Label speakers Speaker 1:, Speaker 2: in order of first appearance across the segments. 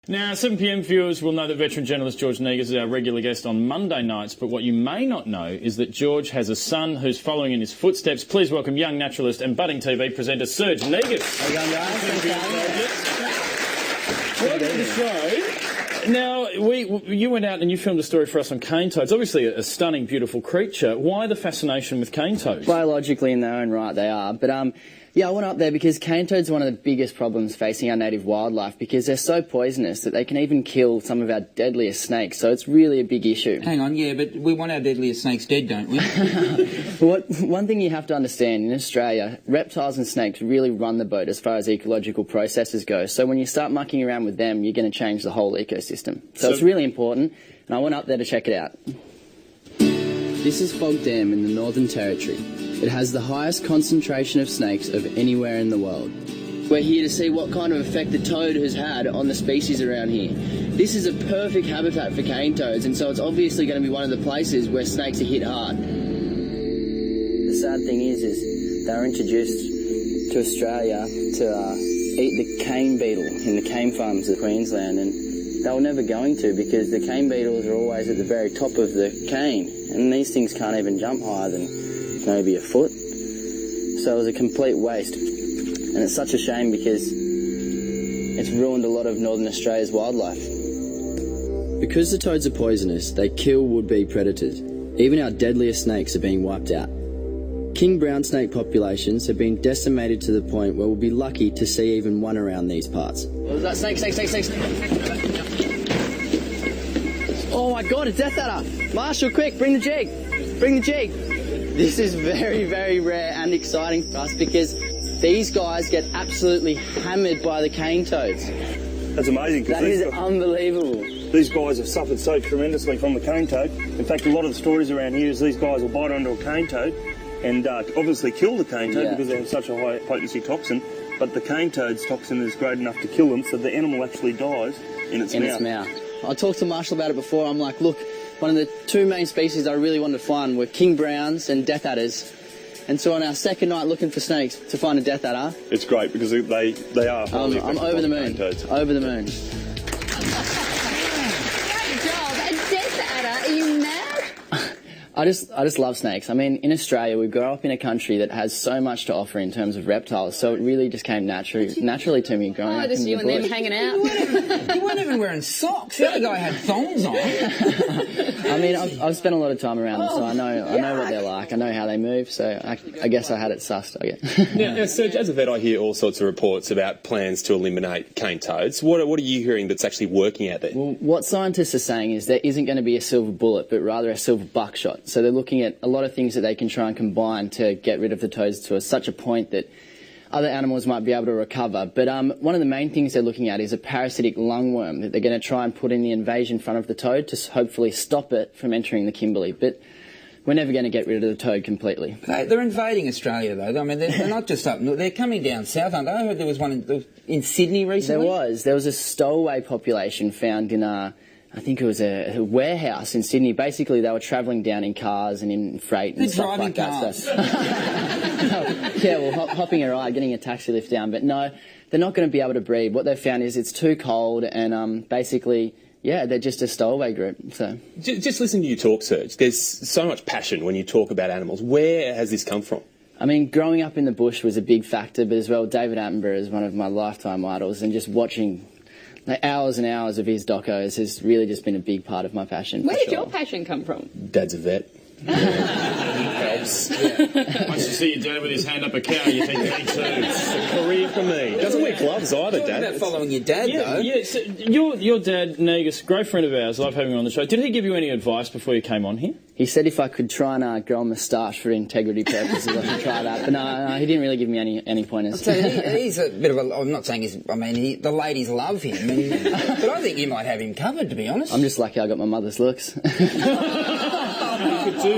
Speaker 1: Now, 7pm viewers will know that veteran journalist George Negus is our regular guest on Monday nights, but what you may not know is that George has a son who's following in his footsteps. Please welcome young naturalist and budding TV presenter Serge Negus.
Speaker 2: How you going, guys?
Speaker 1: Welcome to the show. Now, you went out and you filmed a story for us on cane toads. Obviously a stunning, beautiful creature. Why the fascination with cane toads?
Speaker 2: Biologically in their own right they are, but yeah, I went up there because cane toads are one of the biggest problems facing our native wildlife because they're so poisonous that they can even kill some of our deadliest snakes, so it's really a big issue.
Speaker 3: Hang on, yeah, but we want our deadliest snakes dead, don't we?
Speaker 2: One thing you have to understand, in Australia, reptiles and snakes really run the boat as far as ecological processes go, so when you start mucking around with them, you're going to change the whole ecosystem. So it's really important, and I went up there to check it out. This is Fog Dam in the Northern Territory. It has the highest concentration of snakes of anywhere in the world. We're here to see what kind of effect the toad has had on the species around here. This is a perfect habitat for cane toads, and so it's obviously going to be one of the places where snakes are hit hard. The sad thing is they were introduced to Australia to eat the cane beetle in the cane farms of Queensland, and they were never going to because the cane beetles are always at the very top of the cane, and these things can't even jump higher than maybe a foot. So it was a complete waste, and it's such a shame because it's ruined a lot of Northern Australia's wildlife. Because the toads are poisonous, they kill would-be predators. Even our deadliest snakes are being wiped out. King brown snake populations have been decimated to the point where we'll be lucky to see even one around these parts. What was that? Snake. Oh my God, it's Death Adder! Marshall, quick, bring the jig! Bring the jig! This is very, very rare and exciting for us because these guys get absolutely hammered by the cane toads.
Speaker 4: That's amazing.
Speaker 2: That is unbelievable.
Speaker 4: These guys have suffered so tremendously from the cane toad. In fact, a lot of the stories around here is these guys will bite onto a cane toad and obviously kill the cane toad because they have such a high potency toxin. But the cane toad's toxin is great enough to kill them, so the animal actually dies in its mouth. I talked to Marshall about it before. I'm like, look, one of the two main species I really wanted to find were king browns and death adders. And so on our second night looking for snakes to find a death adder. It's great because they are.
Speaker 2: I'm over the moon. Over the moon.
Speaker 5: Great job. A death adder? Are you mad?
Speaker 2: I just love snakes. I mean, in Australia, we grow up in a country that has so much to offer in terms of reptiles, so it really just came naturally to me growing up in the bush.
Speaker 5: Just you and them hanging out.
Speaker 3: You weren't even wearing socks. The other guy had thongs on.
Speaker 2: I mean, I've spent a lot of time around them, so I know what they're like. I know how they move, so I guess I had it sussed, I guess.
Speaker 6: Now, Serge, as a vet, I hear all sorts of reports about plans to eliminate cane toads. What are you hearing that's actually working out there?
Speaker 2: Well, what scientists are saying is there isn't going to be a silver bullet, but rather a silver buckshot. So they're looking at a lot of things that they can try and combine to get rid of the toads to such a point that other animals might be able to recover. But one of the main things they're looking at is a parasitic lungworm that they're going to try and put in the invasion front of the toad to hopefully stop it from entering the Kimberley. But we're never going to get rid of the toad completely.
Speaker 3: They're invading Australia, though. I mean, they're not just up north. They're coming down south, aren't they? I heard there was one in Sydney recently.
Speaker 2: There was a stowaway population found in I think it was a warehouse in Sydney. Basically, they were travelling down in cars and in freight and stuff like that. So. Yeah, well, hopping a ride, getting a taxi lift down. But no, they're not going to be able to breed. What they've found is it's too cold and basically, yeah, they're just a stowaway group. So
Speaker 6: just listening to you talk, Serge, there's so much passion when you talk about animals. Where has this come from?
Speaker 2: I mean, growing up in the bush was a big factor, but as well, David Attenborough is one of my lifetime idols, and just watching hours and hours of his docos has really just been a big part of my passion.
Speaker 5: Where did your passion come from?
Speaker 6: Dad's a vet. Helps.
Speaker 1: Once you see your dad with his hand up a cow, you think, me too.
Speaker 6: It's a career for me. Doesn't wear gloves either, Dad.
Speaker 3: About following your dad, though.
Speaker 1: Yeah, so your dad, Negus, great friend of ours, love having him on the show. Did he give you any advice before you came on here?
Speaker 2: He said if I could try and grow a moustache for integrity purposes, I should try that. But no, he didn't really give me any pointers.
Speaker 3: So he's a bit of a... I'm not saying he's... I mean, the ladies love him. But I think you might have him covered, to be honest.
Speaker 2: I'm just lucky I got my mother's looks.
Speaker 6: You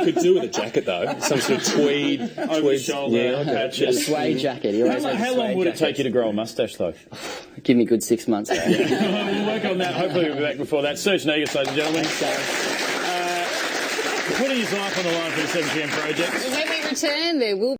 Speaker 6: could do with a jacket, though. Some sort of tweed
Speaker 1: over the shoulder, patches.
Speaker 2: A suede jacket.
Speaker 1: How long would it take you to grow a moustache, though?
Speaker 2: Give me a good 6 months, though.
Speaker 1: We'll work on that. Hopefully we'll be back before that. Serge Negus, ladies and gentlemen.
Speaker 2: Thanks,
Speaker 1: Putting his life on the line for the 7pm project.
Speaker 5: When we return, there will